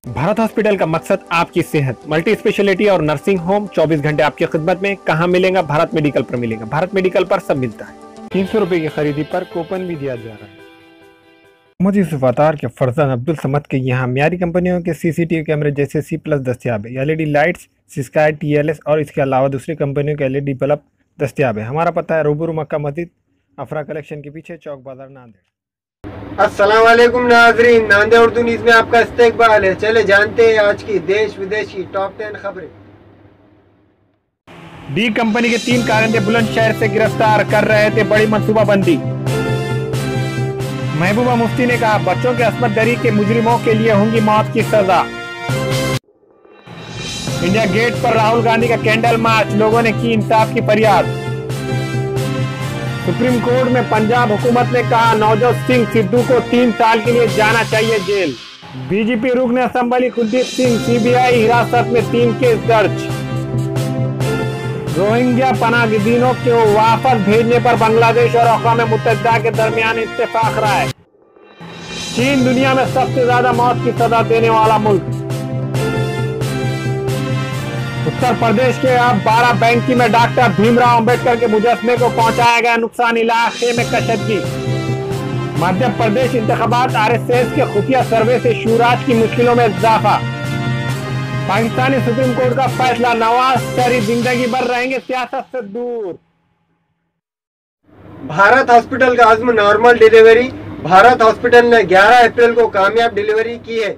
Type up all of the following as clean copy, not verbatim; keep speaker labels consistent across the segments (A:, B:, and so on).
A: Bharat hospital का मकसद आपकी सेहत, मल्टी स्पेशलिटी और नर्सिंग होम 24 घंटे आपकी खिदमत में। कहाँ मिलेगा? भारत मेडिकल पर मिलेगा। भारत मेडिकल पर सब मिलता है। 300 रुपए की खरीदी पर कूपन भी दिया जा रहा है। मोहम्मद यूसुफ अतार के फरजंद अब्दुल समद के यहाँ मियारी कंपनियों के सीसीटीवी कैमरे जैसे C+ दस्तियाब है। एलईडी लाइट्स, स्काई TLS और इसके अलावा दूसरी कंपनियों के एलईडी बल्ब दस्तियाब है। हमारा पता है रूबरू मक्का मस्जिद, अफरा कलेक्शन के पीछे, चौक बाजार, नांदेड़।
B: अस्सलाम वालेकुम नाजरीन, नांदेड़ उर्दू न्यूज़ में आपका इस्तकबाल है। चले जानते हैं आज की देश विदेश की टॉप 10 खबरें।
A: डी कंपनी के 3 कारिंदे बुलंदशहर से गिरफ्तार कर रहे थे बड़ी मनसूबाबंदी। महबूबा मुफ्ती ने कहा बच्चों के अस्मत दरी के मुजरिमों के लिए होंगी मौत की सजा। इंडिया गेट पर राहुल गांधी का कैंडल मार्च, लोगों ने की इंसाफ की फरियाद। सुप्रीम कोर्ट में पंजाब हुकूमत ने कहा नवजोत सिंह सिद्धू को 3 साल के लिए जाना चाहिए जेल। बीजेपी रुकन असेंबली कुलदीप सिंह CBI हिरासत में 3 केस दर्ज। रोहिंग्या पनाहगजीनों को वापस भेजने पर बांग्लादेश और अक़वाम मुत्तहिदा के दरमियान इत्तेफाक राय। चीन दुनिया में सबसे ज्यादा मौत की सजा देने वाला मुल्क। उत्तर प्रदेश के अब 12 बैंकी में डॉक्टर भीमराव अंबेडकर के मुजस्समे को पहुंचाया गया नुकसान, इलाके में कशीदगी। मध्य प्रदेश इंतखाबात, RSS के खुफिया सर्वे से शूराज की मुश्किलों में इजाफा। पाकिस्तानी सुप्रीम कोर्ट का फैसला, नवाज शरीफ जिंदगी भर रहेंगे सियासत से दूर।
B: भारत हॉस्पिटल का अज़्म नॉर्मल डिलीवरी। भारत हॉस्पिटल ने 11 अप्रैल को कामयाब डिलीवरी की है।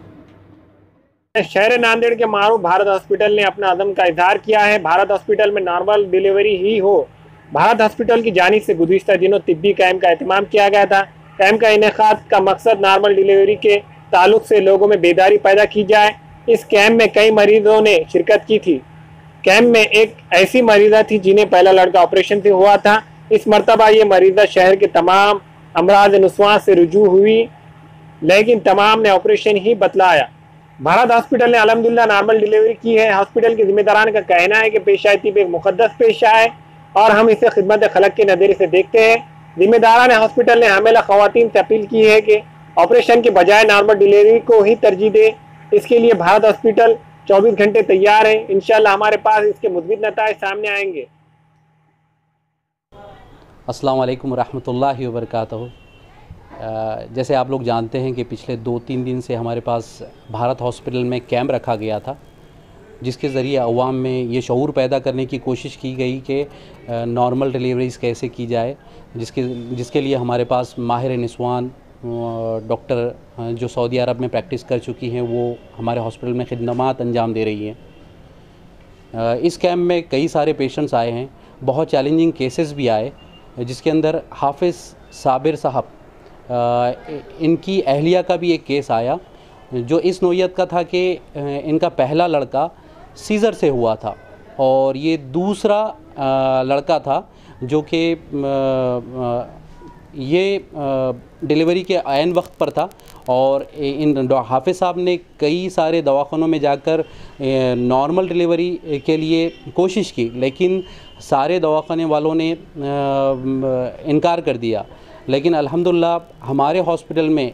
A: शहर नांदेड़ के मारूफ भारत हॉस्पिटल ने अपना अज़्म का इजहार किया है। भारत हॉस्पिटल में नॉर्मल डिलीवरी ही हो। भारत हॉस्पिटल की जानिब से गुज़िश्ता दिनों तिब्बी कैंप का एहतमाम किया गया था। कैंप का इनेकाद का मकसद नॉर्मल डिलीवरी के ताल्लुक से लोगों में बेदारी पैदा की जाए। इस कैंप में कई मरीजों ने शिरकत की थी। कैंप में एक ऐसी मरीजा थी जिन्हें पहला लड़का ऑपरेशन से हुआ था। इस मरतबा ये मरीजा शहर के तमाम अमराज नुस्वां से रुजू हुई, लेकिन तमाम ने ऑपरेशन ही बतलाया। भारत हॉस्पिटल ने अल्हम्दुलिल्लाह नॉर्मल डिलीवरी की है। हॉस्पिटल के जिम्मेदारान का कहना है कि पेशा तिब एक मुकद्दस पेशा है और हम इसे खिदमत खलक के नज़रिए से देखते हैं। जिम्मेदारान हॉस्पिटल ने हामिला खवातीन से अपील की है कि ऑपरेशन के बजाय नॉर्मल डिलीवरी को ही तरजीह दे। इसके लिए भारत हॉस्पिटल 24 घंटे तैयार है। इंशाल्लाह हमारे पास इसके मुस्बित नताइज सामने आएंगे।
C: अस्सलाम वालेकुम रहमतुल्लाहि व बरकातहू। जैसे आप लोग जानते हैं कि पिछले 2-3 दिन से हमारे पास भारत हॉस्पिटल में कैंप रखा गया था, जिसके ज़रिए अवाम में ये शऊर पैदा करने की कोशिश की गई कि नॉर्मल डिलीवरीज़ कैसे की जाए, जिसके लिए हमारे पास माहिर निस्वान डॉक्टर जो सऊदी अरब में प्रैक्टिस कर चुकी हैं वो हमारे हॉस्पिटल में खिदमत अंजाम दे रही हैं। इस कैंप में कई सारे पेशेंट्स आए हैं, बहुत चैलेंजिंग केसेस भी आए, जिसके अंदर हाफिज़ साबिर साहब इनकी अहलिया का भी एक केस आया जो इस नौयत का था कि इनका पहला लड़का सीज़र से हुआ था और ये दूसरा लड़का था जो कि ये डिलीवरी के ऐन वक्त पर था। और इन हाफिज़ साहब ने कई सारे दवाखानों में जाकर नॉर्मल डिलीवरी के लिए कोशिश की, लेकिन सारे दवाखाने वालों ने इनकार कर दिया। लेकिन अल्हम्दुलिल्लाह हमारे हॉस्पिटल में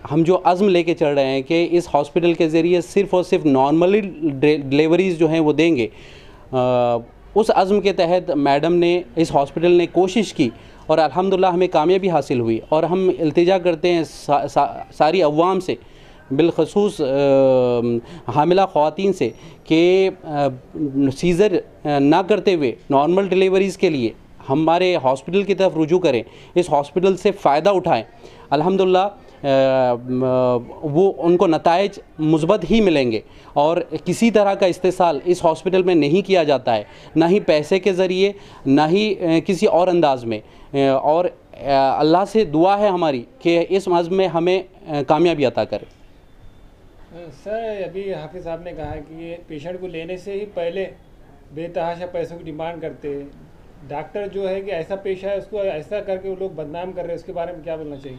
C: हम जो अज़्म लेके चल रहे हैं कि इस हॉस्पिटल के ज़रिए सिर्फ़ और सिर्फ नॉर्मली डिलीवरीज़ जो हैं वो देंगे, उस अज़्म के तहत मैडम ने, इस हॉस्पिटल ने कोशिश की और अल्हम्दुलिल्लाह हमें कामयाबी हासिल हुई। और हम इल्तिजा करते हैं सारी अवाम से, बिलखसूस हामिला ख़वातीन से कि सीज़र ना करते हुए नॉर्मल डिलीवरीज़ के लिए हमारे हॉस्पिटल की तरफ रुजू करें, इस हॉस्पिटल से फ़ायदा उठाएं। अल्हम्दुलिल्लाह वो उनको नताइज मुस्बत ही मिलेंगे और किसी तरह का इस्तेसाल इस हॉस्पिटल में नहीं किया जाता है, ना ही पैसे के ज़रिए, ना ही किसी और अंदाज में। और अल्लाह से दुआ है हमारी कि इस मज़्हब में हमें कामयाबी अता करे।
D: सर, अभी हाफिज़ साहब ने कहा कि ये पेशेंट को लेने से ही पहले बेतहाशा पैसों की डिमांड करते हैं। डॉक्टर जो है कि ऐसा पेशा है, उसको ऐसा करके वो लोग बदनाम कर रहे हैं, उसके बारे में क्या बोलना चाहिए?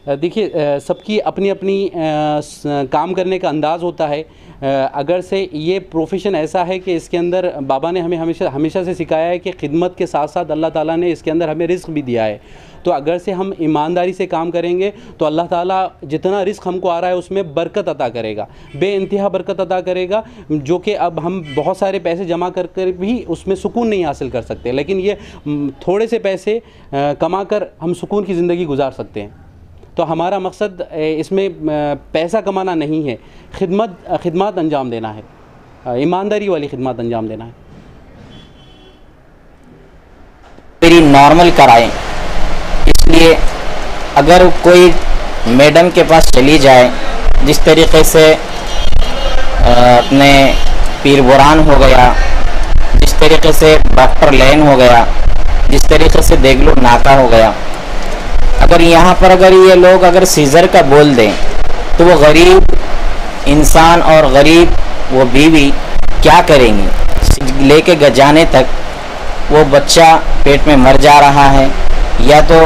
C: देखिए, सबकी अपनी अपनी काम करने का अंदाज़ होता है। अगर से ये प्रोफेशन ऐसा है कि इसके अंदर बाबा ने हमें हमेशा से सिखाया है कि खिदमत के साथ साथ अल्लाह ताला ने इसके अंदर हमें रिस्क भी दिया है। तो अगर से हम ईमानदारी से काम करेंगे तो अल्लाह ताला जितना रिस्क हमको आ रहा है उसमें बरकत अता करेगा, बेइंतहा बरकत अता करेगा, जो कि अब हम बहुत सारे पैसे जमा कर कर भी उसमें सुकून नहीं हासिल कर सकते, लेकिन ये थोड़े से पैसे कमा कर हम सुकून की ज़िंदगी गुजार सकते हैं। तो हमारा मकसद इसमें पैसा कमाना नहीं है, खिदमत अंजाम देना है, ईमानदारी वाली खिदमत अंजाम देना है।
E: मेरी नॉर्मल कराएं, इसलिए अगर कोई मैडम के पास चली जाए, जिस तरीके से अपने पीर बुरान हो गया, जिस तरीके से डॉक्टर लेन हो गया, जिस तरीके से देगलू नाका हो गया, अगर यहाँ पर अगर ये लोग अगर सीज़र का बोल दें तो वो गरीब इंसान और गरीब वो बीवी क्या करेंगी? लेके जाने तक वो बच्चा पेट में मर जा रहा है, या तो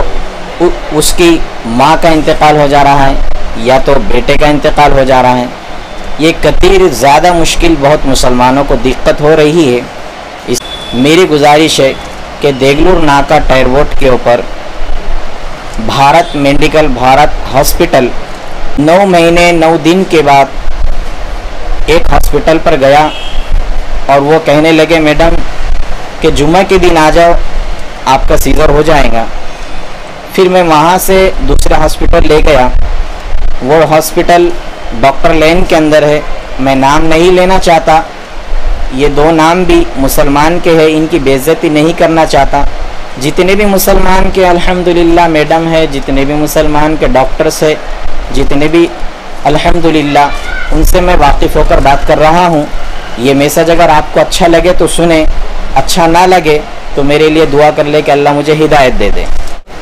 E: उसकी माँ का इंतकाल हो जा रहा है या तो बेटे का इंतकाल हो जा रहा है। ये कतीर ज़्यादा मुश्किल बहुत मुसलमानों को दिक्कत हो रही है। मेरी गुजारिश है कि देगलूर नाका टायरवोट के ऊपर भारत मेडिकल भारत हॉस्पिटल 9 महीने 9 दिन के बाद एक हॉस्पिटल पर गया और वो कहने लगे मैडम कि जुम्मे के दिन आ जाओ, आपका सीज़र हो जाएगा। फिर मैं वहाँ से दूसरे हॉस्पिटल ले गया। वो हॉस्पिटल डॉक्टर लेन के अंदर है, मैं नाम नहीं लेना चाहता, ये 2 नाम भी मुसलमान के हैं, इनकी बेइज्जती नहीं करना चाहता। जितने भी मुसलमान के अल्हम्दुलिल्लाह मैडम है, जितने भी मुसलमान के डॉक्टर्स है, जितने भी अल्हम्दुलिल्लाह उनसे मैं वाकिफ़ होकर बात कर रहा हूँ। ये मैसेज अगर आपको अच्छा लगे तो सुने, अच्छा ना लगे तो मेरे लिए दुआ कर ले कि अल्लाह मुझे हिदायत दे दे।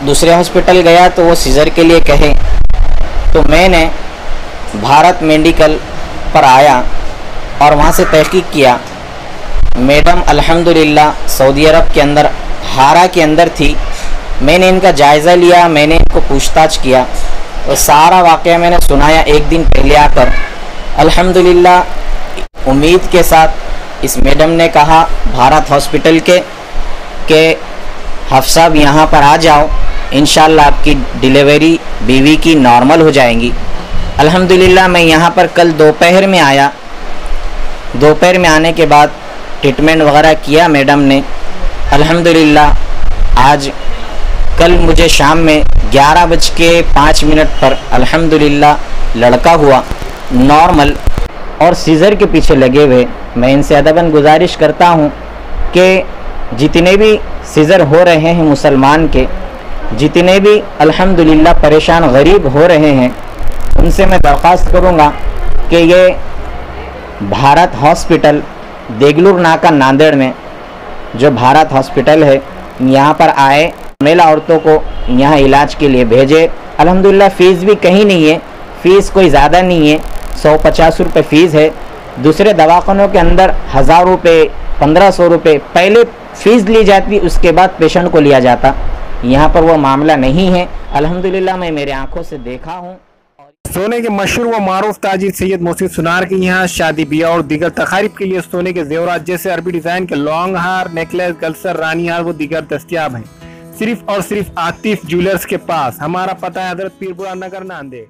E: दूसरे हॉस्पिटल गया तो वो सीज़र के लिए कहे, तो मैंने भारत मेडिकल पर आया और वहाँ से तहकीक किया। मैडम अल्हम्दुलिल्लाह सऊदी अरब के अंदर हारा के अंदर थी। मैंने इनका जायज़ा लिया, मैंने इनको पूछताछ किया और सारा वाक़या मैंने सुनाया एक दिन पहले आकर। अल्हम्दुलिल्लाह उम्मीद के साथ इस मैडम ने कहा भारत हॉस्पिटल के हफ्स साहब यहाँ पर आ जाओ, इंशाल्लाह आपकी डिलीवरी बीवी की नॉर्मल हो जाएंगी। अल्हम्दुलिल्लाह मैं यहाँ पर कल दोपहर में आया। दोपहर में आने के बाद ट्रीटमेंट वगैरह किया मैडम ने। अल्हम्दुलिल्लाह आज कल मुझे शाम में 11:05 पर अल्हम्दुलिल्लाह लड़का हुआ नॉर्मल और सीज़र के पीछे लगे हुए। मैं इनसे अदबन गुजारिश करता हूँ कि जितने भी सीज़र हो रहे हैं मुसलमान के, जितने भी अल्हम्दुलिल्लाह परेशान गरीब हो रहे हैं, उनसे मैं दरख्वास्त करूँगा कि ये भारत हॉस्पिटल देगलूर नाका नांदेड़ में जो भारत हॉस्पिटल है, यहाँ पर आए, महिला औरतों को यहाँ इलाज के लिए भेजे। अल्हम्दुलिल्लाह फ़ीस भी कहीं नहीं है, फ़ीस कोई ज़्यादा नहीं है, 150 रुपये फ़ीस है। दूसरे दवाखानों के अंदर 1000 रुपये 1500 रुपये पहले फ़ीस ली जाती, उसके बाद पेशेंट को लिया जाता। यहाँ पर वो मामला नहीं है। अल्हम्दुलिल्लाह मैं मेरे आँखों से देखा हूँ।
A: सोने के मशहूर व मारूफ ताजिर सैयद मोहसिन सुनार के यहाँ शादी ब्याह और दीगर तकारीब के लिए सोने के जेवरात जैसे अरबी डिजाइन के लॉन्ग हार, नेकलेस, गलसर, रानी हार व दीगर दस्तियाब हैं सिर्फ और सिर्फ आतिफ ज्वेलर्स के पास। हमारा पता है हजरत पीरपुरा नगर नांदेड़।